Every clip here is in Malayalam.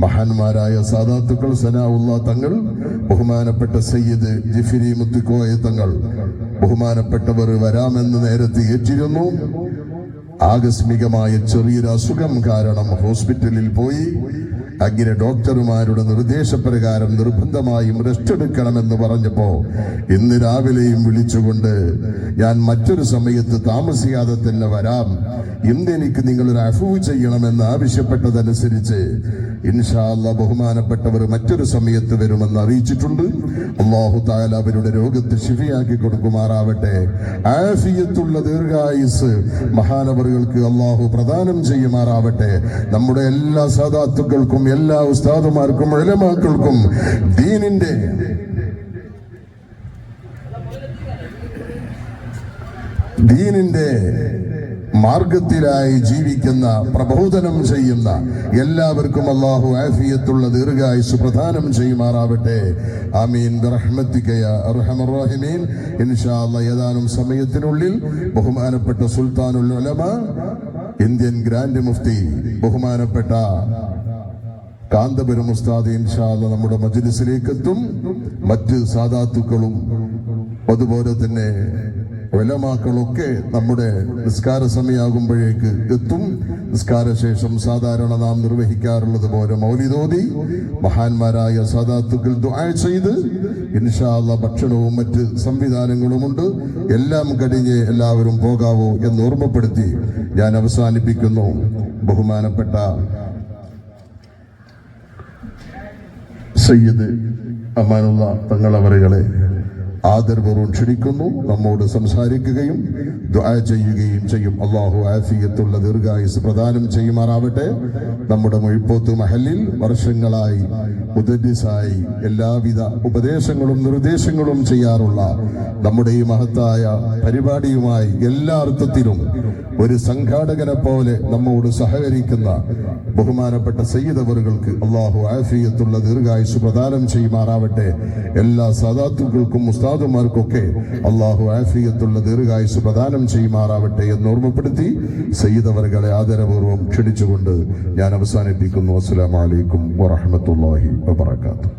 മഹാന്മാരായ സാദാത്തുക്കൾ സനാഉള്ള തങ്ങൾ, ബഹുമാനപ്പെട്ട സയ്യിദ് ജിഫിരി മുത്തുക്കോയ തങ്ങൾ, ബഹുമാനപ്പെട്ടവർ വരാമെന്ന് നേരത്തെ ഏറ്റിരുന്നു. ആകസ്മികമായ ചെറിയൊരു അസുഖം കാരണം ഹോസ്പിറ്റലിൽ പോയി. അങ്ങനെ ഡോക്ടർമാരുടെ നിർദ്ദേശപ്രകാരം നിർബന്ധമായും റെസ്റ്റ് എടുക്കണമെന്ന് പറഞ്ഞപ്പോ ഇന്ന് രാവിലെയും വിളിച്ചുകൊണ്ട് ഞാൻ മറ്റൊരു സമയത്ത് താമസിയാതെ തന്നെ വരാം, ഇന്ന് എനിക്ക് നിങ്ങളൊരു അഫ്വ് ചെയ്യണമെന്ന് ആവശ്യപ്പെട്ടതനുസരിച്ച് ഇൻഷാ അല്ലാഹ് ബഹുമാനപ്പെട്ടവർ മറ്റൊരു സമയത്ത് വരുമെന്ന് അറിയിച്ചിട്ടുണ്ട്. അല്ലാഹു തആല അവരുടെ രോഗത്തെ ശിഫയാക്കി കൊടുക്കുമാറാവട്ടെ. ആഫിയത്തുള്ള ദീർഘായുസ് മഹാനവറുകൾക്ക് അല്ലാഹു പ്രദാനം ചെയ്യുമാറാവട്ടെ. നമ്മുടെ എല്ലാ സാദാത്തുക്കൾക്കും എല്ലാ ഉസ്താദുമാർക്കും ഉലമാക്കൾക്കും ദീനിന്റെ മാർഗത്തിലായി ജീവിക്കുന്ന പ്രബോധനം ചെയ്യുന്ന എല്ലാവർക്കും അല്ലാഹു ആഫിയത്തുള്ള ദീർഘായുസ് പ്രദാനം ചെയ്യുമാറാവട്ടെ. ആമീൻ ബിറഹ്മതിക യാ അർഹമർ റഹീമീൻ. ഇൻഷാ അല്ലാഹ് ഏതാനും സമയത്തിനുള്ളിൽ ബഹുമാനപ്പെട്ട സുൽത്താനുൽ ഉലമ, ഇന്ത്യൻ ഗ്രാൻഡ് മുഫ്തി ബഹുമാനപ്പെട്ട കാന്തപുരം ഉസ്താദ് ഇൻഷാ അല്ലാഹ് നമ്മുടെ മജ്ലിസിലേക്ക് എത്തും. മറ്റ് സാദാത്തുക്കളും അതുപോലെ തന്നെ ഉലമാക്കളൊക്കെ നമ്മുടെ നിസ്കാര സമയമാകുമ്പോഴേക്ക് എത്തും. നിസ്കാര ശേഷം സാധാരണ നാം നിർവഹിക്കാറുള്ളത് പോലെ മൗലിദോതി മഹാന്മാരായ സാദാത്തുക്കൾ ദുആ ചെയ്ത് ഇൻഷാ അല്ലാഹ് ഭക്ഷണവും മറ്റ് സംവിധാനങ്ങളുമുണ്ട്. എല്ലാം കഴിഞ്ഞ് എല്ലാവരും പോകാവൂ എന്ന് ഓർമ്മപ്പെടുത്തി ഞാൻ അവസാനിപ്പിക്കുന്നു. ബഹുമാനപ്പെട്ട സയ്യിദ് അമാനുള്ള തങ്ങളവറുകളെ ആദരപൂർവ്വം ക്ഷണിക്കുന്നു. നമ്മോട് സംസാരിക്കുകയും ദുആ ചെയ്യുകയും ചെയ്യും. അല്ലാഹു ആഫിയത്തുള്ള ദീർഘായുസ് പ്രദാനം ചെയ്യുമാറാവട്ടെ. നമ്മുടെ മുഴിപ്പോത്ത് മഹലിൽ വർഷങ്ങളായി മുദദ്ദിസായി എല്ലാവിധ ഉപദേശങ്ങളും നിർദ്ദേശങ്ങളും ചെയ്യാറുള്ള നമ്മുടെ ഈ മഹത്തായ പരിപാടിയുമായി എല്ലാ അർത്ഥത്തിലും ഒരു സംഘാടകനെ പോലെ നമ്മോട് സഹകരിക്കുന്ന ബഹുമാനപ്പെട്ട സയ്യിദ് അവറുകൾക്ക് അല്ലാഹു ആഫിയത്തുള്ള ദീർഘായുസ് പ്രദാനം ചെയ്യുമാറാവട്ടെ. എല്ലാ സാദാത്തുക്കൾക്കും ഉസ്താദുമാർക്കൊക്കെ അല്ലാഹു ആഫിയത്തുള്ള ദീർഘായുസ് പ്രദാനം ചെയ്യുമാറാവട്ടെ എന്ന് ഓർമ്മപ്പെടുത്തി സയ്യിദ് അവറുകളെ ആദരപൂർവ്വം ക്ഷണിച്ചുകൊണ്ട് ഞാൻ അവസാനിപ്പിക്കുന്നു. അസ്സലാമു അലൈക്കും വറഹ്മത്തുള്ളാഹി വബറകാതുഹു.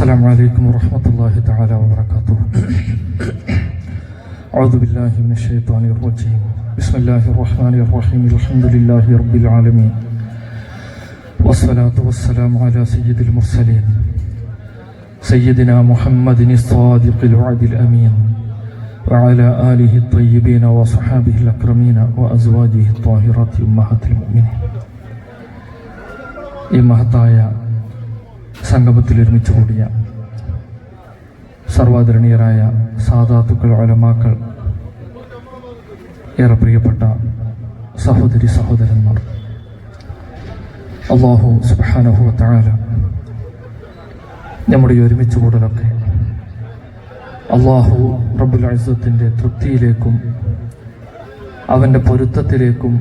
السلام عليكم ورحمة الله تعالى وبركاته. أعوذ بالله من الشيطان الرجيم. بسم الله الرحمن الرحيم. الحمد لله رب العالمين والصلاة والسلام على سيد المرسلين سيدنا محمد الصادق الوعد الأمين وعلى آله الطيبين وصحابه الأكرمين وأزواجه الطاهرات أمهات المؤمنين. إمهتايا സംഗമത്തിൽ ഒരുമിച്ച് കൂടിയ സർവാദരണീയരായ സാദാത്തുക്കൾ, ഉലമാക്കൾ, ഏറെ പ്രിയപ്പെട്ട സഹോദരി സഹോദരന്മാർ, അല്ലാഹു സുബ്ഹാനഹു വ തആല നമ്മുടെ ഒരുമിച്ച് കൂടലൊക്കെ അല്ലാഹു റബ്ബുൽ ഇസ്സത്തിന്റെ തൃപ്തിയിലേക്കും അവൻ്റെ പൊരുത്തത്തിലേക്കും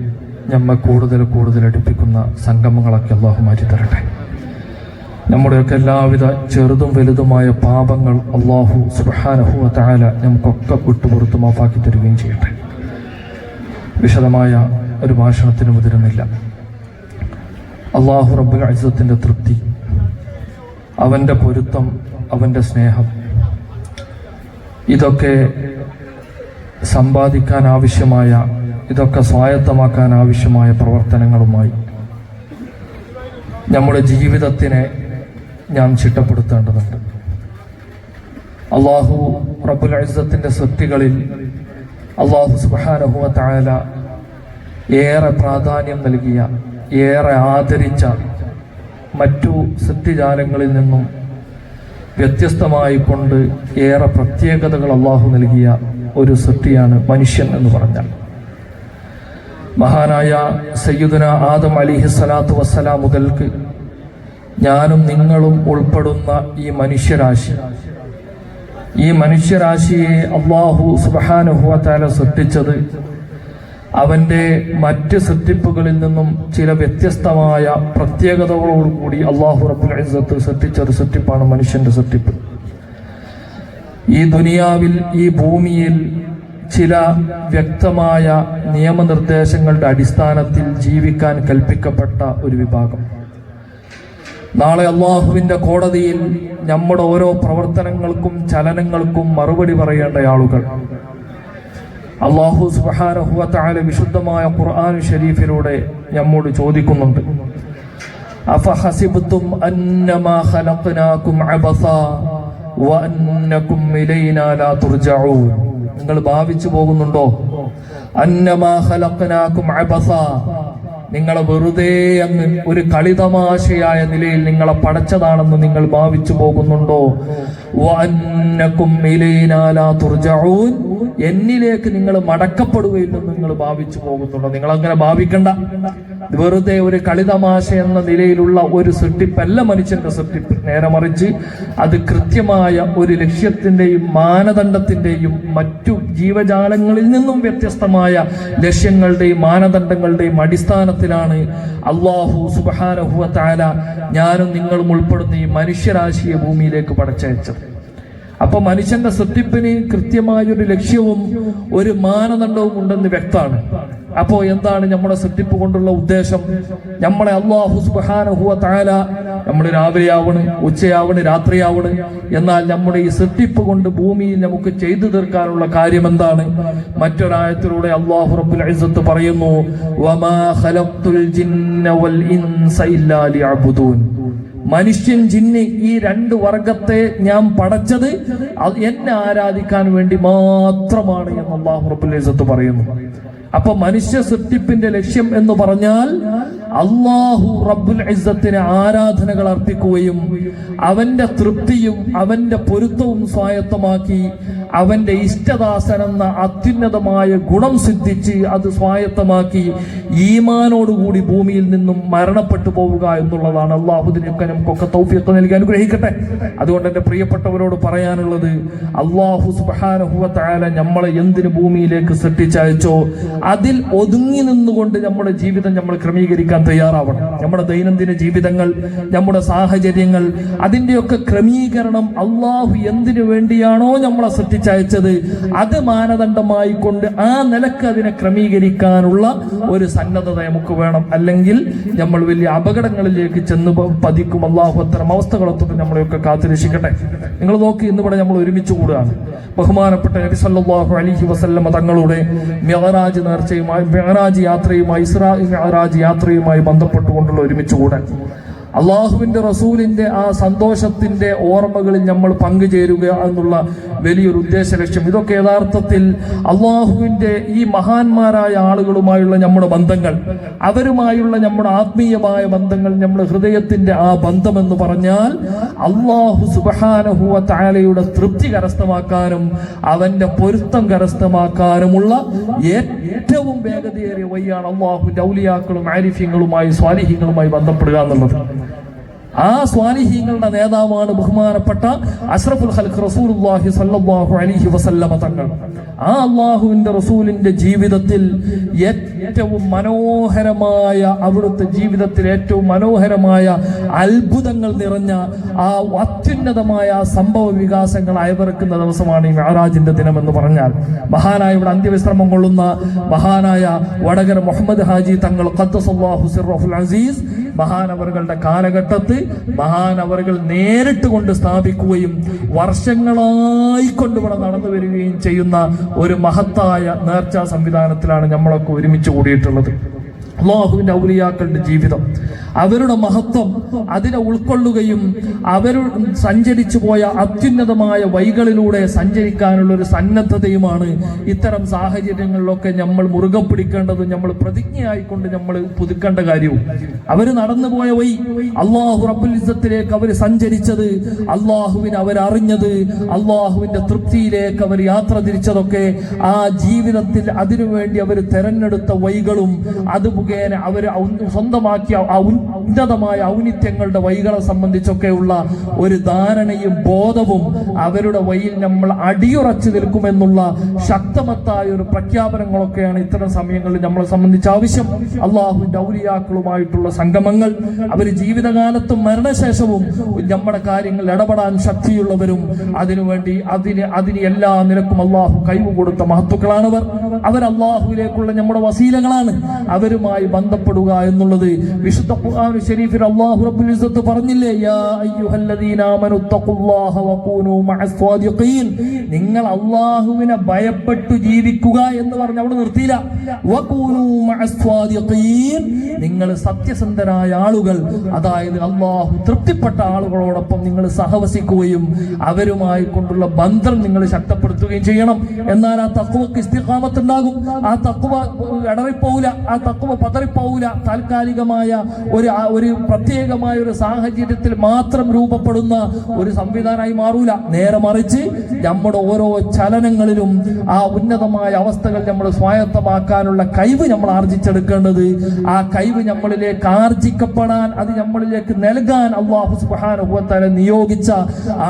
നമ്മെ കൂടുതൽ കൂടുതൽ അടുപ്പിക്കുന്ന സംഗമങ്ങളൊക്കെ അല്ലാഹു മാറ്റി തരട്ടെ. നമ്മുടെയൊക്കെ എല്ലാവിധ ചെറുതും വലുതുമായ പാപങ്ങൾ അല്ലാഹു സുബ്ഹാനഹു വ തആല നമുക്കൊക്കെ വിട്ടുപുറത്ത് മാപ്പാക്കി തരികയും ചെയ്യട്ടെ. വിശദമായ ഒരു ഭാഷണത്തിന് മുതിരുന്നില്ല. അല്ലാഹു റബ്ബുൽ ഇസ്സത്തിന്റെ തൃപ്തി, അവൻ്റെ പൊരുത്തം, അവൻ്റെ സ്നേഹം, ഇതൊക്കെ സമ്പാദിക്കാൻ ആവശ്യമായ, ഇതൊക്കെ സ്വായത്തമാക്കാൻ ആവശ്യമായ പ്രവർത്തനങ്ങളുമായി നമ്മുടെ ജീവിതത്തിനെ നാം ചിട്ടപ്പെടുത്തേണ്ടതുണ്ട്. അല്ലാഹു റബ്ബുൽ ഇസ്സത്തിന്റെ സൃഷ്ടികളിൽ അല്ലാഹു സുബ്ഹാനഹു വ തആല ഏറെ പ്രാധാന്യം നൽകിയ, ഏറെ ആദരിച്ച, മറ്റു സൃഷ്ടിജാലങ്ങളിൽ നിന്നും വ്യത്യസ്തമായി കൊണ്ട് ഏറെ പ്രത്യേകതകൾ അല്ലാഹു നൽകിയ ഒരു സൃഷ്ടിയാണ് മനുഷ്യൻ എന്ന് പറഞ്ഞാൽ. മഹാനായ സയ്യിദുന ആദം അലൈഹിസ്സലാത്തു വസ്സലാം മുതൽക്ക് ഞാനും നിങ്ങളും ഉൾപ്പെടുന്ന ഈ മനുഷ്യരാശിയെ അല്ലാഹു സുബ്ഹാനഹു വ തആല സൃഷ്ടിച്ചത് അവൻ്റെ മറ്റ് സൃഷ്ടിപ്പുകളിൽ നിന്നും ചില വ്യത്യസ്തമായ പ്രത്യേകതകളോടുകൂടി അല്ലാഹു റബ്ബുൽ ഇസ്സത്ത് സൃഷ്ടിച്ചൊരു സൃഷ്ടിപ്പാണ് മനുഷ്യന്റെ സൃഷ്ടിപ്പ്. ഈ ദുനിയാവിൽ, ഈ ഭൂമിയിൽ ചില വ്യക്തമായ നിയമനിർദ്ദേശങ്ങളുടെ അടിസ്ഥാനത്തിൽ ജീവിക്കാൻ കൽപ്പിക്കപ്പെട്ട ഒരു വിഭാഗം. നാളെ അള്ളാഹുവിൻ്റെ കോടതിയിൽ നമ്മുടെ ഓരോ പ്രവർത്തനങ്ങൾക്കും ചലനങ്ങൾക്കും മറുപടി പറയേണ്ട ആളുകൾ. അള്ളാഹു സുബ്ഹാനഹു വ തആല വിശുദ്ധമായ ഖുർആൻ ഷരീഫിലൂടെ നമ്മോട് ചോദിക്കുന്നുണ്ട്, അഫഹസിബ്തും അന്നമാ ഖലഖനാകും അബസാ വഅന്നകും ഇലൈനാ ലാ തുർജഊൻ. നിങ്ങൾ ഭാവിച്ചു പോകുന്നുണ്ടോ? അന്നമാ ഖലഖനാകും അബസാ, നിങ്ങളെ വെറുതെ അങ്ങ് ഒരു കളിതമാശയായ നിലയിൽ നിങ്ങളെ പടച്ചതാണെന്ന് നിങ്ങൾ ഭാവിച്ചു പോകുന്നുണ്ടോ? വഅന്നകും ഇലൈനാ ലാ തുർജഊൻ, എന്നിലേക്ക് നിങ്ങൾ മടക്കപ്പെടുകയില്ലെന്ന് നിങ്ങൾ ഭാവിച്ചു പോകുന്നുണ്ടോ? നിങ്ങൾ അങ്ങനെ ഭാവിക്കണ്ട. വെറുതെ ഒരു കളിതമാശ എന്ന നിലയിലുള്ള ഒരു സൃഷ്ടിപ്പല്ല മനുഷ്യന്റെ സൃഷ്ടിപ്പ്. നേരെ മറിച്ച് അത് കൃത്യമായ ഒരു ലക്ഷ്യത്തിന്റെയും മാനദണ്ഡത്തിന്റെയും മറ്റു ജീവജാലങ്ങളിൽ നിന്നും വ്യത്യസ്തമായ ലക്ഷ്യങ്ങളുടെയും മാനദണ്ഡങ്ങളുടെയും അടിസ്ഥാനത്തിലാണ് അല്ലാഹു സുബ്ഹാനഹു വ തആല ഞാനും നിങ്ങളും ഉൾപ്പെടുന്ന ഈ മനുഷ്യരാശിയെ ഭൂമിയിലേക്ക് പടച്ചയച്ചത്. അപ്പൊ മനുഷ്യന്റെ സൃഷ്ടിപ്പിന് കൃത്യമായൊരു ലക്ഷ്യവും ഒരു മാനദണ്ഡവും ഉണ്ടെന്ന് വ്യക്തമാണ്. അപ്പോ എന്താണ് നമ്മുടെ സൃഷ്ടിപ്പ് കൊണ്ടുള്ള ഉദ്ദേശം? നമ്മളെ അല്ലാഹു സുബ്ഹാനഹു വ തആല, നമ്മൾ രാവിലെയാവണ്, ഉച്ചയാവണ്, രാത്രിയാവണ്, എന്നാൽ നമ്മുടെ ഈ സൃഷ്ടിപ്പ് കൊണ്ട് ഭൂമിയിൽ നമുക്ക് ചെയ്തു തീർക്കാനുള്ള കാര്യം എന്താണ്? മറ്റൊരായത്തിലൂടെ അല്ലാഹു റബ്ബുൽ ഇസ്സത്ത് പറയുന്നു, വമാ ഖലഖ്തുൽ ജിന്ന വൽ ഇൻസ ഇല്ലാ ലിയഅ്ബുദൂൻ. മനുഷ്യൻ ജിന്ന് ഈ രണ്ട് വർഗത്തെ ഞാൻ പടച്ചത് എന്നെ ആരാധിക്കാൻ വേണ്ടി മാത്രമാണ് എന്ന് അല്ലാഹു റബ്ബുൽ ഇസ്സത്ത് പറയുന്നു. അപ്പൊ മനുഷ്യ സൃഷ്ടിപ്പിന്റെ ലക്ഷ്യം എന്ന് പറഞ്ഞാൽ അല്ലാഹു റബ്ബുൽ ഇസ്സത്തിന് ആരാധനകൾ അർപ്പിക്കുകയും അവന്റെ തൃപ്തിയും അവന്റെ പൊരുത്തവും സ്വായത്തമാക്കി അവന്റെ ഇഷ്ടദാസനെന്ന അത്യുന്നതമായ ഗുണം സിദ്ധിച്ച് അത് സ്വായത്തമാക്കി ഈമാനോടുകൂടി ഭൂമിയിൽ നിന്നും മരണപ്പെട്ടു പോവുക എന്നുള്ളതാണ്. അള്ളാഹുദിനൊക്കെ നമുക്കൊക്കെ തൗഫീഖ് നൽകി അനുഗ്രഹിക്കട്ടെ. അതുകൊണ്ട് എൻ്റെ പ്രിയപ്പെട്ടവരോട് പറയാനുള്ളത്, അല്ലാഹു സുബ്ഹാനഹു വ തആല നമ്മളെ എന്തിന് ഭൂമിയിലേക്ക് സൃഷ്ടിച്ചയച്ചോ അതിൽ ഒതുങ്ങി നിന്നുകൊണ്ട് നമ്മുടെ ജീവിതം നമ്മൾ ക്രമീകരിക്കാൻ തയ്യാറാവണം. നമ്മുടെ ദൈനംദിന ജീവിതങ്ങൾ, നമ്മുടെ സാഹചര്യങ്ങൾ, അതിൻ്റെയൊക്കെ ക്രമീകരണം അള്ളാഹു എന്തിനു വേണ്ടിയാണോ നമ്മളെ സൃഷ്ടിച്ചയച്ചത് അത് മാനദണ്ഡമായി കൊണ്ട് ആ നിലക്ക് അതിനെ ക്രമീകരിക്കാനുള്ള ഒരു സന്നദ്ധത നമുക്ക് വേണം. അല്ലെങ്കിൽ നമ്മൾ വലിയ അപകടങ്ങളിലേക്ക് ചെന്ന് പതിക്കും. അള്ളാഹു അത്തരം അവസ്ഥകളൊക്കെ നമ്മളെയൊക്കെ കാത്തുരക്ഷിക്കട്ടെ. നിങ്ങൾ നോക്കി, ഇന്നിവിടെ നമ്മൾ ഒരുമിച്ച് കൂടുകയാണ്. ബഹുമാനപ്പെട്ട നബി സല്ലല്ലാഹു അലൈഹി വസല്ലമ തങ്ങളുടെ മിഅ്റാജ് നേർച്ചയുമായി, മിഅ്റാജ് യാത്രയുമായി, ഇസ്രാ മിഅ്റാജ് യാത്രയുമായി ബന്ധപ്പെട്ടുകൊണ്ടുള്ള ഒരുമിച്ച് കൂടാൻ അള്ളാഹുവിന്റെ റസൂലിന്റെ ആ സന്തോഷത്തിന്റെ ഓർമ്മകളിൽ നമ്മൾ പങ്കുചേരുക എന്നുള്ള വലിയൊരു ഉദ്ദേശ ലക്ഷ്യം. ഇതൊക്കെ യഥാർത്ഥത്തിൽ അള്ളാഹുവിന്റെ ഈ മഹാന്മാരായ ആളുകളുമായുള്ള നമ്മുടെ ബന്ധങ്ങൾ, അവരുമായുള്ള നമ്മുടെ ആത്മീയമായ ബന്ധങ്ങൾ, നമ്മുടെ ഹൃദയത്തിന്റെ ആ ബന്ധമെന്ന് പറഞ്ഞാൽ അള്ളാഹു സുബ്ഹാനഹു വ തആലയുടെ തൃപ്തി കരസ്ഥമാക്കാനും അവന്റെ പൊരുത്തം കരസ്ഥമാക്കാനുമുള്ള ഏറ്റവും വേഗതയേറിയ വഴിയാണ് അള്ളാഹുവിന്റെ ഔലിയാക്കളും ആരിഫ്യങ്ങളുമായി സ്വാലിഹീങ്ങളുമായി ബന്ധപ്പെടുക എന്നുള്ളത്. ആ സ്വാലിഹീങ്ങളുടെ നേതാവാണ് ബഹുമാനപ്പെട്ട അഷ്റഫുൽ ഖൽഖ് റസൂലുള്ളാഹി സ്വല്ലല്ലാഹു അലൈഹി വസല്ലമ തങ്ങൾ. ആ അള്ളാഹുവിന്റെ റസൂലിന്റെ ജീവിതത്തിൽ ഏറ്റവും മനോഹരമായ, അവിടുത്തെ ജീവിതത്തിൽ ഏറ്റവും മനോഹരമായ അത്ഭുതങ്ങൾ നിറഞ്ഞ ആ അത്യുന്നതമായ സംഭവ വികാസങ്ങൾ അയവിറക്കുന്ന ദിവസമാണ് ഈ മിഅ്റാജിന്റെ ദിനം എന്ന് പറഞ്ഞാൽ. മഹാനായ ഇവിടെ അന്ത്യവിശ്രമം കൊള്ളുന്ന മഹാനായ വടകര മുഹമ്മദ് ഹാജി തങ്ങൾ ഖദ്ദസല്ലാഹു സിർറഹുൽ അസീസ് മഹാനവറുകളുടെ കാലഘട്ടത്തിൽ മഹാനവറുകൾ നേരിട്ട് കൊണ്ട് സ്ഥാപിക്കുകയും വർഷങ്ങളായി കൊണ്ടിവിടെ നടന്നു വരികയും ചെയ്യുന്ന ഒരു മഹത്തായ നേർച്ചാ സംവിധാനത്തിലാണ് നമ്മളൊക്കെ ഒരുമിച്ച് കൂടിയിട്ടുള്ളത്. അല്ലാഹുവിന്റെ ഔലിയാക്കളുടെ ജീവിതം, അവരുടെ മഹത്വം, അതിനെ ഉൾക്കൊള്ളുകയും അവർ സഞ്ചരിച്ചു പോയ അത്യുന്നതമായ വഴികളിലൂടെ സഞ്ചരിക്കാനുള്ള ഒരു സന്നദ്ധതയുമാണ് ഇത്തരം സാഹചര്യങ്ങളിലൊക്കെ നമ്മൾ മുറുകെ പിടിക്കേണ്ടതും നമ്മൾ പ്രതിജ്ഞയായിക്കൊണ്ട് നമ്മൾ പുതുക്കേണ്ട കാര്യവും. അവർ നടന്നുപോയ വഴി, അല്ലാഹു റബ്ബുൽ ഇസ്സത്തിലേക്ക് അവർ സഞ്ചരിച്ചത്, അല്ലാഹുവിനെ അവരറിഞ്ഞത്, അല്ലാഹുവിന്റെ തൃപ്തിയിലേക്ക് അവർ യാത്ര തിരിച്ചതൊക്കെ ആ ജീവിതത്തിൽ അതിനുവേണ്ടി അവർ തെരഞ്ഞെടുത്ത വഴികളും അത് മുഖേന അവർ സ്വന്തമാക്കിയ ആ ഉന്നതമായ ഔന്നിത്യങ്ങളുടെ വഴികളെ സംബന്ധിച്ചൊക്കെയുള്ള ഒരു ധാരണയും ബോധവും അവരുടെ വഴിയിൽ നമ്മൾ അടിയുറച്ചു നിൽക്കുമെന്നുള്ള ശക്തമത്തായ ഒരു പ്രഖ്യാപനങ്ങളൊക്കെയാണ് ഇത്തരം സമയങ്ങളിൽ നമ്മളെ സംബന്ധിച്ച് ആവശ്യം. അള്ളാഹുവിന്റെ ഔലിയാക്കളുമായിട്ടുള്ള സംഗമങ്ങൾ, അവർ ജീവിതകാലത്തും മരണശേഷവും നമ്മുടെ കാര്യങ്ങൾ ഇടപെടാൻ ശക്തിയുള്ളവരും അതിനുവേണ്ടി അതിന് എല്ലാ നിലക്കും അള്ളാഹു കഴിവ് കൊടുത്ത മഹത്തുക്കളാണവർ. അവർ അള്ളാഹുവിലേക്കുള്ള നമ്മുടെ വസീലകളാണ്. അവരുമായി ബന്ധപ്പെടുക എന്നുള്ളത് വിശുദ്ധ ഖുർആൻ ശരീഫിൽ അല്ലാഹു റബ്ബുൽ ഇസ്സത്ത് പറഞ്ഞില്ലേ, യാ അയ്യുഹല്ലദീന ആമനു തഖുല്ലാഹ വകൂനൂ മഅസ് സ്വാദിഖീൻ. നിങ്ങൾ അള്ളാഹുവിനെ ഭയപ്പെട്ടു ജീവിക്കുക എന്ന് പറഞ്ഞ് അവിടെ നിർത്തിയില്ല. വകൂനൂ മഅസ് സ്വാദിഖീൻ, നിങ്ങൾ സത്യസന്ധരായ ആളുകൾ, അതായത് അള്ളാഹു തൃപ്തിപ്പെട്ട ആളുകളോടൊപ്പം നിങ്ങൾ സഹവസിക്കുകയും അവരുമായി കൊണ്ടുള്ള ബന്ധം നിങ്ങൾ ശക്തിപ്പെടുത്തുകയും ചെയ്യണം. എന്നാൽ ആ തഖ്വക്ക് ഇസ്തിഖാമത്ത് ഉണ്ടാകും. ആ തഖ്വ ഇടറിപ്പോവില്ല, ആ തഖ്വ പതറിപ്പോവില്ല. താൽക്കാലികമായ ഒരു പ്രത്യേകമായ ഒരു സാഹചര്യത്തിൽ മാത്രം രൂപപ്പെടുന്ന ഒരു സംവിധാനമായി മാറൂല. നേരെ മറിച്ച് നമ്മുടെ ഓരോ ചലനങ്ങളിലും ആ ഉന്നതമായ അവസ്ഥകൾ നമ്മൾ സ്വായത്തമാക്കാനുള്ള കഴിവ് നമ്മൾ ആർജിച്ചെടുക്കേണ്ടത്, ആ കഴിവ് നമ്മളിലേക്ക് ആർജിക്കപ്പെടാൻ, അത് നമ്മളിലേക്ക് നൽകാൻ അല്ലാഹു സുബ്ഹാനഹു വ തആല നിയോഗിച്ച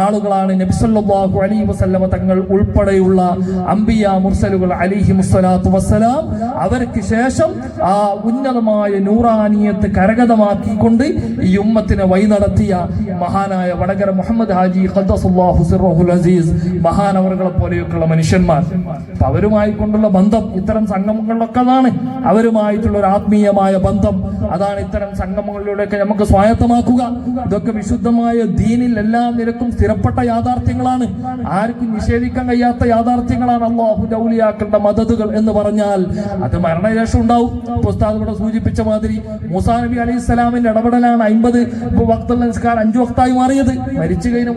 ആളുകളാണ് നബി സല്ലല്ലാഹു അലൈഹി വസല്ലമ തങ്ങൾ ഉൾപ്പെടെയുള്ള അംബിയാ മുർസലുകൾ അലൈഹിമുസ്സലാത്തു വസ്സലാം. അവർക്ക് ശേഷം ആ ഉന്നതമായ നൂറാനിയത്ത് കരഗതമാക്കിക്കൊണ്ട് ഈ ഉമ്മത്തിനെ വഴി നടത്തിയ മഹാനായ വടകര മുഹമ്മദ് ഹാജി ഖദ്ദസല്ലാഹു സിർറഹുൽ അസീസ് മഹാനവറുകളെ പോലെയൊക്കെയുള്ള മനുഷ്യന്മാർ, അവരുമായി കൊണ്ടുള്ള ബന്ധം ഇത്തരം സംഗമങ്ങളിലൊക്കെ അതാണ്. അവരുമായിട്ടുള്ള ഒരു ആത്മീയമായ ബന്ധം അതാണ് ഇത്തരം സംഗമങ്ങളിലൂടെയൊക്കെ നമുക്ക് സ്വായത്തമാക്കുക. ഇതൊക്കെ വിശുദ്ധമായ ദീനിൽ എല്ലാ നിരക്കും സ്ഥിരപ്പെട്ട യാഥാർത്ഥ്യങ്ങളാണ്, ആർക്കും നിഷേധിക്കാൻ കഴിയാത്ത യാഥാർത്ഥ്യങ്ങളാണ്. അല്ലാഹുവിന്റെ ഔലിയാക്കളുടെ മദതുകൾ എന്ന് പറഞ്ഞാൽ അത് മരണശേഷം ഉണ്ടാവും. ഉസ്താദ് ഇവിടെ സൂചിപ്പിച്ച മാതിരി മൂസാ നബി അലൈഹി സ്വലാമിന്റെ ഇടപെടലാണ് 50 വക്തുള്ള നിസ്കാരം 5 വക്തായി മാറിയത്. മരിച്ചു കഴിഞ്ഞ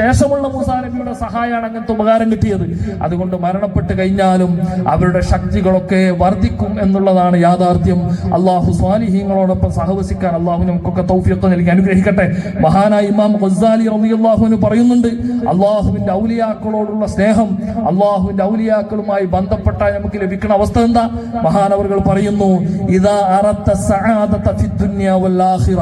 ശേഷമുള്ള മൂസാ നബിയുടെ സഹായമാണ് അങ്ങനത്തെ ഉപകാരം കിട്ടിയത്. അതുകൊണ്ട് മരണപ്പെട്ട് കഴിഞ്ഞാലും അവരുടെ ശക്തികളൊക്കെ വർദ്ധിക്കും എന്നുള്ളതാണ് യാഥാർത്ഥ്യം. അള്ളാഹു സ്വാലിഹീങ്ങളോടൊപ്പം സഹവസിക്കാൻ അള്ളാഹു നമുക്കൊക്കെ തൗഫീഖ് നൽകി അനുഗ്രഹിക്കട്ടെ. മഹാനായ ഇമാം ഗസ്സാലി റളിയല്ലാഹു അൻഹു പറയുന്നുണ്ട്, അള്ളാഹുവിന്റെ ഔലിയാക്കളോടുള്ള സ്നേഹം, അള്ളാഹുവിന്റെ ഔലിയാക്കളുമായി ബന്ധപ്പെട്ടാൽ നമുക്ക് ലഭിക്കുന്ന അവസ്ഥ എന്താ? മഹാനവറുകൾ പറയുന്നു, ഇദാ അറത്ത സഅദത ഫിദ്ദുനിയ വൽ ആഖിറ,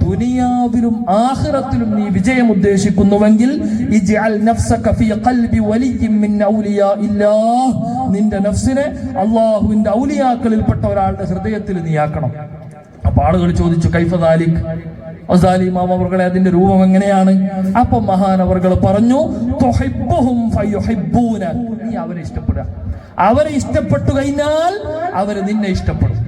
ദുനിയാവിലും ആഖിറത്തിലും നീ വിജയം ഉദ്ദേശിക്കുന്നുവെങ്കിൽ ഇജ്അൽ നഫ്സക ഫീ ഖൽബി വലിയ്യിൻ മിൻ ഔലിയാ ഇല്ലാഹ്, നിന്റെ നഫ്സിനെ അള്ളാഹുവിന്റെ ഔലിയാക്കളിൽപ്പെട്ട ഒരാളുടെ ഹൃദയത്തിൽ നീയാക്കണം. അപ്പൊ ആളുകൾ ചോദിച്ചു, കൈഫ ദാലിക്, ഗസ്സാലി ഇമാം അവർകളെ അതിന്റെ രൂപം എങ്ങനെയാണ്? അപ്പൊ മഹാനവറുകൾ പറഞ്ഞു, തുഹിബ്ബുഹും ഫയുഹിബ്ബൂനക, നീ അവരെ ഇഷ്ടപ്പെടുക. അവരെ ഇഷ്ടപ്പെട്ടു കഴിഞ്ഞാൽ അവര് നിന്നെ ഇഷ്ടപ്പെടും.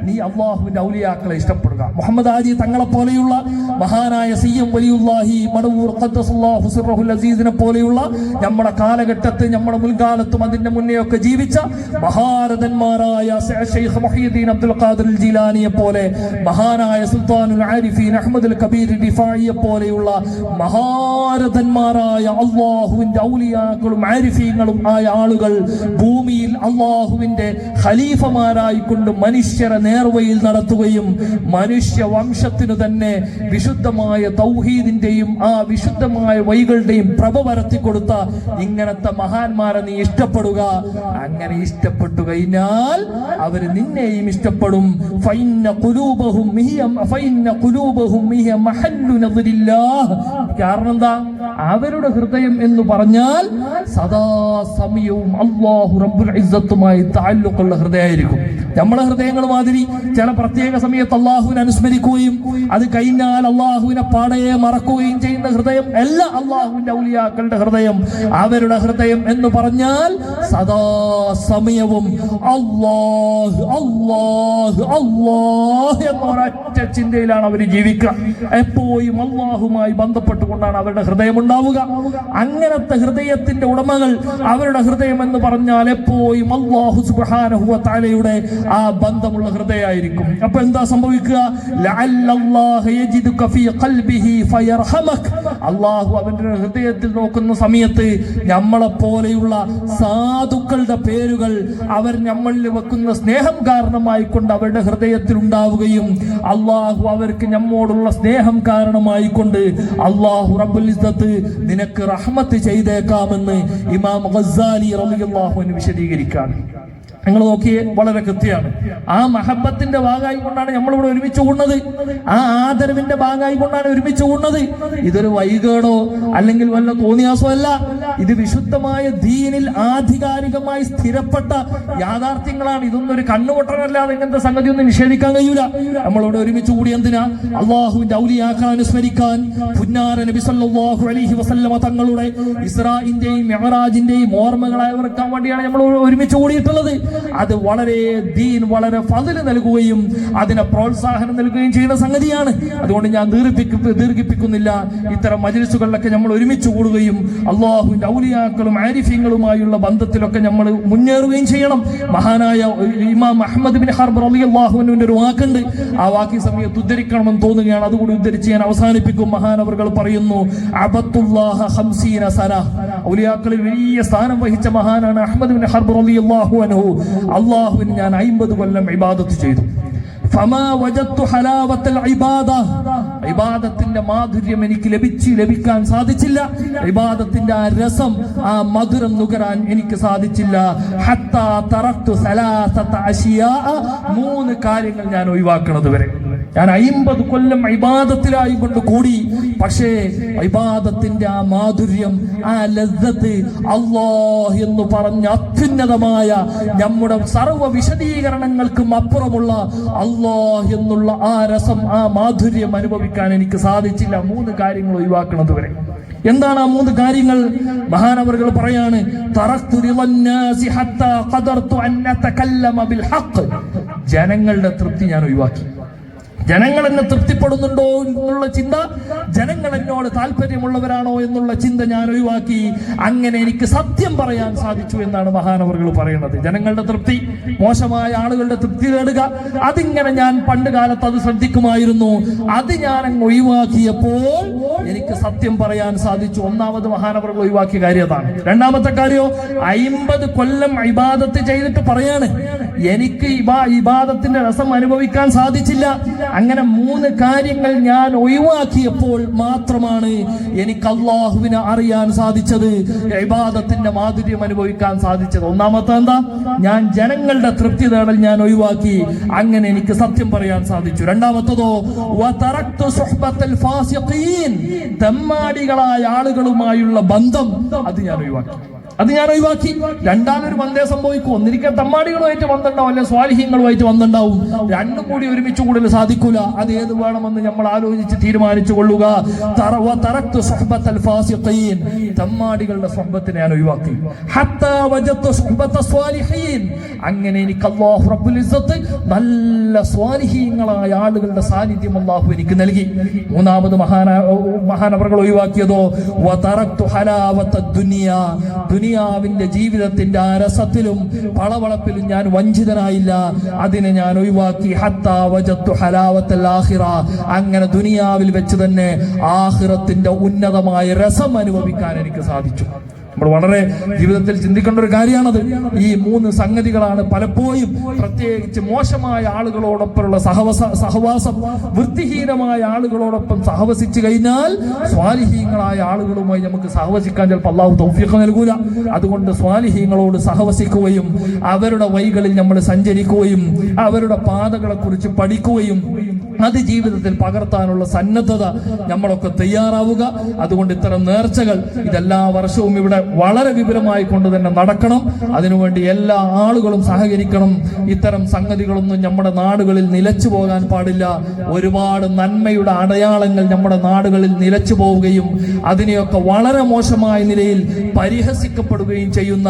നീ അള്ളാഹുവിന്റെ ഔലിയാക്കളെ ഇഷ്ടപ്പെടുക. മുഹമ്മദ് ഹാജി തങ്ങളെ പോലെയുള്ള മഹാനായ സിയം വലിയുല്ലാഹി മടവൂർ ഖദ്ദസല്ലാഹു സിർറഹുൽ അസീസിനെ പോലെയുള്ള നമ്മുടെ കാലഘട്ടത്തിൽ, നമ്മുടെ മുൻകാലത്തും അതിന്റെ മുന്നെയൊക്കെ ജീവിച്ച മഹാരഥന്മാരായ ശൈഖ് മുഹ്യിദ്ദീൻ അബ്ദുൽ ഖാദിർ ജീലാനിയെ പോലെ, മഹാനായ സുൽത്താനുൽ ആരിഫീൻ അഹ്മദുൽ കബീർ റിഫായിയെ പോലെയുള്ള മഹാരഥന്മാരായ അള്ളാഹുവിന്റെ ഔലിയാക്കളും ആരിഫീങ്ങളും ആയ ആളുകൾ ഭൂമിയിൽ അള്ളാഹുവിന്റെ ഖലീഫമാരായിക്കൊണ്ട് മനുഷ്യരെ നേർവഴിയിൽ നടത്തുകയും മനുഷ്യ വംശത്തിനു തന്നെ വിശുദ്ധമായ തൗഹീദിന്റെയും ആ വിശുദ്ധമായ വഴികളുടെയും പ്രഭ പരത്തി കൊടുത്ത ഇങ്ങനത്തെ മഹാന്മാരെ നീ ഇഷ്ടപ്പെടുക. അങ്ങനെ ഇഷ്ടപ്പെട്ടു കഴിഞ്ഞാൽ അവര് നിന്നെയും ഇഷ്ടപ്പെടും. കാരണം എന്താ? അവരുടെ ഹൃദയം എന്ന് പറഞ്ഞാൽ സദാസമയവും അല്ലാഹു റബ്ബുൽ ഇസ്സത്തുമായി തഅല്ലുഖുള്ള ഹൃദയമായിരിക്കും. നമ്മുടെ ഹൃദയങ്ങൾ മാതിരി ചില പ്രത്യേക സമയത്ത് അള്ളാഹുവിനെ അനുസ്മരിക്കുകയും അത് കഴിഞ്ഞാൽ അള്ളാഹുവിനെ പാടയെ മറക്കുകയും ചെയ്യുന്ന ഹൃദയം അല്ല അള്ളാഹുവിന്റെ ഔലിയാക്കളുടെ ഹൃദയം. അവരുടെ ഹൃദയം എന്ന് പറഞ്ഞാൽ സദാസമയവും അല്ലാഹ് അല്ലാഹ് അല്ലാഹ് എന്ന ഒരൊറ്റ ചിന്തയിലാണ് അവർ ജീവിക്കുക. എപ്പോഴും അള്ളാഹുമായി ബന്ധപ്പെട്ടുകൊണ്ടാണ് അവരുടെ ഹൃദയം ഉണ്ടാവുക. അങ്ങനത്തെ ഹൃദയത്തിന്റെ ഉടമകൾ, അവരുടെ ഹൃദയം എന്ന് പറഞ്ഞാൽ എപ്പോഴും അല്ലാഹു സുബ്ഹാനഹു വ തആലയുടെ ആ ബന്ധമുള്ള ഹൃദയമായിരിക്കും. അപ്പൊ എന്താ സംഭവിക്കുക? ലഅല്ലല്ലാഹു യജിദുക ഫീ ഖൽബിഹി ഫയർഹമക്, അല്ലാഹു അവന്റെ ഹൃദയത്തിൽ നോക്കുന്ന സമയത്ത് നമ്മളെ പോലെയുള്ള സാധുക്കളുടെ പേരുകൾ അവർ നമ്മളിൽ വെക്കുന്ന സ്നേഹം കാരണമായി കൊണ്ട് അവരുടെ ഹൃദയത്തിൽ ഉണ്ടാവുകയും അല്ലാഹു അവർക്ക് നമ്മോടുള്ള സ്നേഹം കാരണമായി കൊണ്ട് അല്ലാഹു റബ്ബുൽ ഇസ്സത്ത് നിനക്ക് റഹ്മത്ത് ചെയ്തേക്കാമെന്ന് ഇമാം ഗസ്സാലി റളിയല്ലാഹു അൻഹു വിശദീകരിക്കുകയാണ്. നിങ്ങൾ നോക്കിയേ, വളരെ കൃത്യമാണ്. ആ മഹബത്തിന്റെ ഭാഗമായി കൊണ്ടാണ് നമ്മളിവിടെ ഒരുമിച്ച് കൂടുന്നത്. ആ ആദരവിന്റെ ഭാഗമായി കൊണ്ടാണ് ഒരുമിച്ച് കൂടുന്നത്. ഇതൊരു വൈകേടോ അല്ലെങ്കിൽ വല്ല തോന്നിയാസോ അല്ല. ഇത് വിശുദ്ധമായ ദീനിൽ ആധികാരികമായി സ്ഥിരപ്പെട്ട യാഥാർത്ഥ്യങ്ങളാണ്. ഇതൊന്നും ഒരു കണ്ണുപൊട്ടനല്ലാതെ ഇങ്ങനത്തെ സംഗതി ഒന്നും നിഷേധിക്കാൻ കഴിയൂല. നമ്മളിവിടെ ഒരുമിച്ച് കൂടി എന്തിനാ? അള്ളാഹുവിന്റെ ഔലിയാക്കളെ അനുസ്മരിക്കാൻ, പുന്നാര നബി സല്ലല്ലാഹു അലൈഹി വസല്ലമ തങ്ങളുടെ ഇസ്രാഇന്റെയും മിഅ്റാജിന്റെയും ഓർമ്മകളെ ഓർക്കാൻ വേണ്ടിയാണ് നമ്മൾ ഒരുമിച്ച് കൂടിയിട്ടുള്ളത്. അത് വളരെ ദീൻ വളരെ ഫضل നൽകുകയും അതിനെ പ്രോത്സാഹനം നൽകുകയും ചെയ്യുന്ന സംഗതിയാണ്. അതുകൊണ്ട് ഞാൻ ദീർഘിപ്പിക്കുന്നില്ല. ഇത്തരം മജ്‌ലിസുകളിലൊക്കെ നമ്മൾ ഒരുമിച്ച് കൂടുകയും അള്ളാഹുവിന്റെ ഔലിയാക്കളും ആരിഫീങ്ങളുമായുള്ള ബന്ധത്തിലൊക്കെ നമ്മൾ മുന്നേറുകയും ചെയ്യണം. മഹാനായ ഇമാം അഹ്മദ് ബിൻ ഹർബ് റളിയല്ലാഹു അൻഹുവിന്റെ ഒരു വാക്കുണ്ട്. ആ വാക്ക് സമയത്ത് ഉദ്ധരിക്കണമെന്ന് തോന്നുകയാണ്. അതുകൂടി ഉദ്ധരിച്ച് ഞാൻ അവസാനിപ്പിക്കും. മഹാനവറുകൾ പറയുന്നു, അബത്തുല്ലാഹ 50 സന. ഔലിയാക്കളിൽ വലിയ സ്ഥാനം വഹിച്ച മഹാനാണ് അഹ്മദ് ബിൻ ഹർബ് റളിയല്ലാഹു അൻഹു. അള്ളാഹുവിന് ഞാൻ 50 കൊല്ലം ഇബാദത്ത് ചെയ്തു. ഫമാ വജദ്തു ഹലാവത്തൽ ഇബാദ. ഇബാദത്തിന്റെ മാധുര്യം എനിക്ക് ലഭിക്കാൻ സാധിച്ചില്ല. ഇബാദത്തിന്റെ ആ രസം, ആ മധുരം നുകരാൻ എനിക്ക് സാധിച്ചില്ല. ഹത്താ തറക്തു സലാസത അശിയാ. 3 കാര്യങ്ങൾ ഞാൻ ഒഴിവാക്കുന്നത് വരെ. ഞാൻ 50 കൊല്ലം ഇബാദത്തിലായി കൊണ്ട് കൂടി. പക്ഷേ ഇബാദത്തിന്റെ ആ മാധുര്യം, ആ ലസ്സത്ത്, അല്ലാഹ് എന്ന് പറഞ്ഞ അത്യുന്നതമായ നമ്മുടെ സർവ്വ വിശദീകരണങ്ങൾക്കും അപ്പുറമുള്ള അല്ലാഹ് എന്നുള്ള ആ രസം, ആ മാധുര്യം അനുഭവിക്കാൻ എനിക്ക് സാധിച്ചില്ല. 3 കാര്യങ്ങൾ ഒഴിവാക്കുന്നത് വരെ. എന്താണ് ആ 3 കാര്യങ്ങൾ? മഹാനവറുകൾ പറയാണ്, തറക്തു റിളന്നാസി ഹത്താ ഖദർതു അൻ അതകല്ലമ ബിൽ ഹഖ്. ജനങ്ങളുടെ തൃപ്തി ഞാൻ ഒഴിവാക്കി. ജനങ്ങൾ എന്നെ തൃപ്തിപ്പെടുന്നുണ്ടോ എന്നുള്ള ചിന്ത, ജനങ്ങൾ എന്നോട് താല്പര്യമുള്ളവരാണോ എന്നുള്ള ചിന്ത ഞാൻ ഒഴിവാക്കി. അങ്ങനെ എനിക്ക് സത്യം പറയാൻ സാധിച്ചു എന്നാണ് മഹാനവറുകൾ പറയുന്നത്. ജനങ്ങളുടെ തൃപ്തി, മോശമായ ആളുകളുടെ തൃപ്തി നേടുക, അതിങ്ങനെ ഞാൻ പണ്ട് കാലത്ത് അത് ശ്രദ്ധിക്കുമായിരുന്നു. അത് ഞാൻ അങ്ങ് ഒഴിവാക്കിയപ്പോൾ എനിക്ക് സത്യം പറയാൻ സാധിച്ചു. ഒന്നാമത് മഹാനവറുകൾ ഒഴിവാക്കിയ കാര്യം അതാണ്. രണ്ടാമത്തെ കാര്യം, 50 കൊല്ലം ഇബാദത്ത് ചെയ്തിട്ട് പറയാണ്, എനിക്ക് ഇബാദത്തിന്റെ രസം അനുഭവിക്കാൻ സാധിച്ചില്ല. അങ്ങനെ 3 കാര്യങ്ങൾ ഞാൻ ഒഴിവാക്കിയപ്പോൾ മാത്രമാണ് എനിക്ക് അള്ളാഹുവിനെ അറിയാൻ സാധിച്ചത്, ഇബാദത്തിന്റെ മാധുര്യം അനുഭവിക്കാൻ സാധിച്ചത്. ഒന്നാമത്തെ എന്താ? ഞാൻ ജനങ്ങളുടെ തൃപ്തി തേടൽ ഞാൻ ഒഴിവാക്കി. അങ്ങനെ എനിക്ക് സത്യം പറയാൻ സാധിച്ചു. രണ്ടാമത്തതോ, വതറക്തു സുഹ്ബത്തൽ ഫാസിഖീൻ. തെമ്മാടികളായ ആളുകളുമായുള്ള ബന്ധം അത് ഞാൻ ഒഴിവാക്കി. രണ്ടാമൊരു ബന്ധേ സംഭവിക്കും. ഒന്നിരിക്കാൻ തമ്മാടികളുമായിട്ട് ബന്ധമുണ്ടാവും, അല്ലെ സ്വാലിഹീങ്ങളുമായിട്ട് ബന്ധമുണ്ടാവും. രണ്ടും കൂടി ഒരുമിച്ച് കൂടുതൽ സാധിക്കൂല. അത് ഏത് വേണമെന്ന് നമ്മൾ ആലോചിച്ച് തീരുമാനിച്ചു കൊള്ളുക. തറക്തു സുഹ്ബത്തൽ ഫാസിഖീൻ. തമ്മാടികളുടെ സുഹ്ബത്തിനെ ഞാൻ ഒഴിവാക്കി. ഹത്താ വജദ്തു സുഹ്ബത്ത സ്വാലിഹീൻ. അങ്ങനെ എനിക്ക് അല്ലാഹു റബ്ബുൽ ഇസ്സത്ത് നല്ല സ്വാലിഹീങ്ങളായ ആളുകളുടെ സാന്നിധ്യം അല്ലാഹു എനിക്ക് നൽകി. മൂന്നാമത് മഹാനവറുകൾ ഒഴിവാക്കിയതോ, വതറക്തു ഹലാവത്ത ദുനിയ. ദുനിയാവിന്റെ ജീവിതത്തിന്റെ ആ രസത്തിലും പളവളപ്പിലും ഞാൻ വഞ്ചിതനായില്ല. അതിനെ ഞാൻ ഒഴിവാക്കി. ഹത്താ വജദ്തു ഹലാവത്തൽ ആഖിറ. അങ്ങനെ ദുനിയാവിൽ വെച്ച് തന്നെ ആഖിറത്തിന്റെ ഉന്നതമായ രസം അനുഭവിക്കാൻ എനിക്ക് സാധിച്ചു. നമ്മൾ വളരെ ജീവിതത്തിൽ ചിന്തിക്കേണ്ട ഒരു കാര്യമാണത്. ഈ 3 സംഗതികളാണ് പലപ്പോഴും, പ്രത്യേകിച്ച് മോശമായ ആളുകളോടൊപ്പമുള്ള സഹവാസം, വൃത്തിഹീനമായ ആളുകളോടൊപ്പം സഹവസിച്ചു കഴിഞ്ഞാൽ സ്വാലിഹീങ്ങളായ ആളുകളുമായി നമുക്ക് സഹവസിക്കാൻ ചിലപ്പോൾ അല്ലാഹു തൗഫീഖ് നൽകൂല. അതുകൊണ്ട് സ്വാലിഹീങ്ങളോട് സഹവസിക്കുകയും അവരുടെ വഴികളിൽ നമ്മൾ സഞ്ചരിക്കുകയും അവരുടെ പാതകളെ കുറിച്ച് പഠിക്കുകയും അത് ജീവിതത്തിൽ പകർത്താനുള്ള സന്നദ്ധത നമ്മളൊക്കെ തയ്യാറാവുക. അതുകൊണ്ട് ഇത്തരം നേർച്ചകൾ ഇതെല്ലാ വർഷവും ഇവിടെ വളരെ വിപുലമായി കൊണ്ട് തന്നെ നടക്കണം. അതിനുവേണ്ടി എല്ലാ ആളുകളും സഹകരിക്കണം. ഇത്തരം സംഗതികളൊന്നും നമ്മുടെ നാടുകളിൽ നിലച്ചു പോകാൻ പാടില്ല. ഒരുപാട് നന്മയുടെ അടയാളങ്ങൾ നമ്മുടെ നാടുകളിൽ നിലച്ചു പോവുകയും അതിനെയൊക്കെ വളരെ മോശമായ നിലയിൽ പരിഹസിക്കപ്പെടുകയും ചെയ്യുന്ന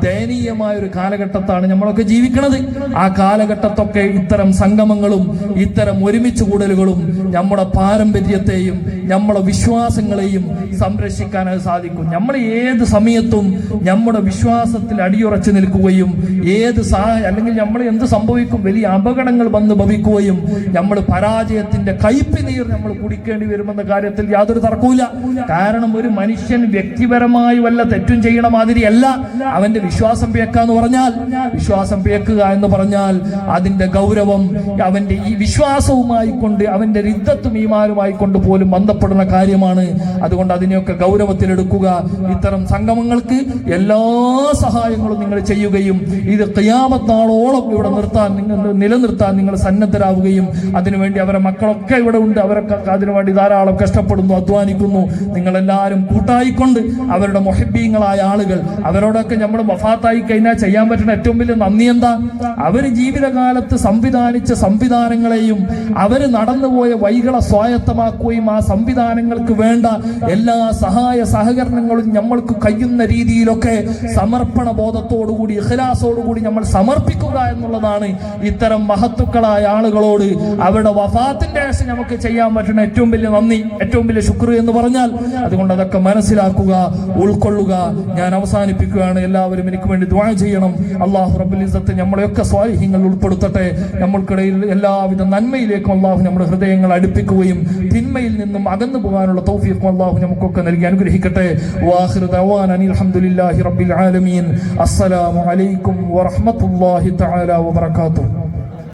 ദയനീയമായ ഒരു കാലഘട്ടത്താണ് നമ്മളൊക്കെ ജീവിക്കുന്നത്. ആ കാലഘട്ടത്തൊക്കെ ഇത്തരം സംഗമങ്ങളും ഇത്തരം ഒരുമിച്ച് കൂടലുകളും നമ്മുടെ പാരമ്പര്യത്തെയും നമ്മുടെ വിശ്വാസങ്ങളെയും സംരക്ഷിക്കാൻ അത് സാധിക്കും. നമ്മൾ ഏത് സമയത്തും നമ്മുടെ വിശ്വാസത്തിൽ അടിയുറച്ചു നിൽക്കുകയും അല്ലെങ്കിൽ നമ്മൾ എന്ത് സംഭവിക്കും, വലിയ അപകടങ്ങൾ വന്ന് ഭവിക്കുകയും നമ്മൾ പരാജയത്തിന്റെ കയ്പ് നീർ നമ്മൾ കുടിക്കേണ്ടി വരുമെന്ന കാര്യത്തിൽ യാതൊരു തർക്കവുമില്ല. കാരണം ഒരു മനുഷ്യൻ വ്യക്തിപരമായി വല്ല തെറ്റും ചെയ്യണ മാതിരിയല്ല അവന്റെ വിശ്വാസം പിഴക്കുക എന്ന് പറഞ്ഞാൽ അതിന്റെ ഗൗരവം അവന്റെ ഈ വിശ്വാസവുമായി കുഫറുമായിക്കൊണ്ട് അവന്റെ റിദ്ദത്തും ഈമാനുമായിക്കൊണ്ട് പോലും ബന്ധപ്പെടുന്ന കാര്യമാണ്. അതുകൊണ്ട് അതിനെയൊക്കെ ഗൗരവത്തിലെടുക്കുക. ഇത്തരം സംഗമങ്ങൾക്ക് എല്ലാ സഹായങ്ങളും നിങ്ങൾ ചെയ്യുകയും ഇത് ഖിയാമത്ത് നാളോളം ഇവിടെ നിലനിർത്താൻ നിങ്ങൾ സന്നദ്ധരാവുകയും അതിനുവേണ്ടി അവരുടെ മക്കളൊക്കെ ഇവിടെ ഉണ്ട്, അവരൊക്കെ അതിനുവേണ്ടി ധാരാളം കഷ്ടപ്പെടുന്നു, അധ്വാനിക്കുന്നു. നിങ്ങളെല്ലാവരും കൂട്ടായിക്കൊണ്ട് അവരുടെ മുഹബ്ബീങ്ങളായ ആളുകൾ അവരോടൊക്കെ നമ്മൾ വഫാത്തായി കഴിഞ്ഞാൽ ചെയ്യാൻ പറ്റുന്ന ഏറ്റവും വലിയ നന്ദി എന്താ? അവര് ജീവിതകാലത്ത് സംവിധാനിച്ച സംവിധാനങ്ങളെയും അവര് നടന്നുപോയ വഴികളെ സ്വായത്തമാക്കുകയും ആ സംവിധാനങ്ങൾക്ക് വേണ്ട എല്ലാ സഹായ സഹകരണങ്ങളും നമ്മൾക്ക് കഴിയുന്ന രീതിയിലൊക്കെ സമർപ്പണ ബോധത്തോടുകൂടി ഇഖ്ലാസോടുകൂടി നമ്മൾ സമർപ്പിക്കുക എന്നുള്ളതാണ് ഇത്തരം മഹത്തുക്കളായ ആളുകളോട് അവരുടെ വഫാത്തിന്റെ ശേഷം നമുക്ക് ചെയ്യാൻ പറ്റുന്ന ഏറ്റവും വലിയ നന്ദി, ഏറ്റവും വലിയ ശുക്ർ എന്ന് പറഞ്ഞാൽ. അതുകൊണ്ട് അതൊക്കെ മനസ്സിലാക്കുക, ഉൾക്കൊള്ളുക. ഞാൻ അവസാനിപ്പിക്കുകയാണ്. എല്ലാവരും എനിക്ക് വേണ്ടി ദുആ ചെയ്യണം. അല്ലാഹു റബ്ബുൽ ഇസ്സത്ത് നമ്മളെയൊക്കെ സ്വാലിഹീങ്ങൾ ഉൾപ്പെടുത്തട്ടെ. നമ്മൾക്കിടയിൽ എല്ലാവിധ നന്മയിലേക്കും അല്ലാഹു നമ്മുടെ ഹൃദയങ്ങൾ അടുപ്പിക്കുകയും തിന്മയിൽ നിന്നും അകന്നു പോകാനുള്ള തൗഫീഖ് അല്ലാഹു നമുക്കൊക്കെ നൽകി അനുഗ്രഹിക്കട്ടെ. വാഖിറു ദഅവാന അനിൽ ഹംദുലില്ലാഹി റബ്ബിൽ ആലമീൻ. അസ്സലാമു അലൈക്കും വറഹ്മത്തുള്ളാഹി തആല വബറകാതുഹു.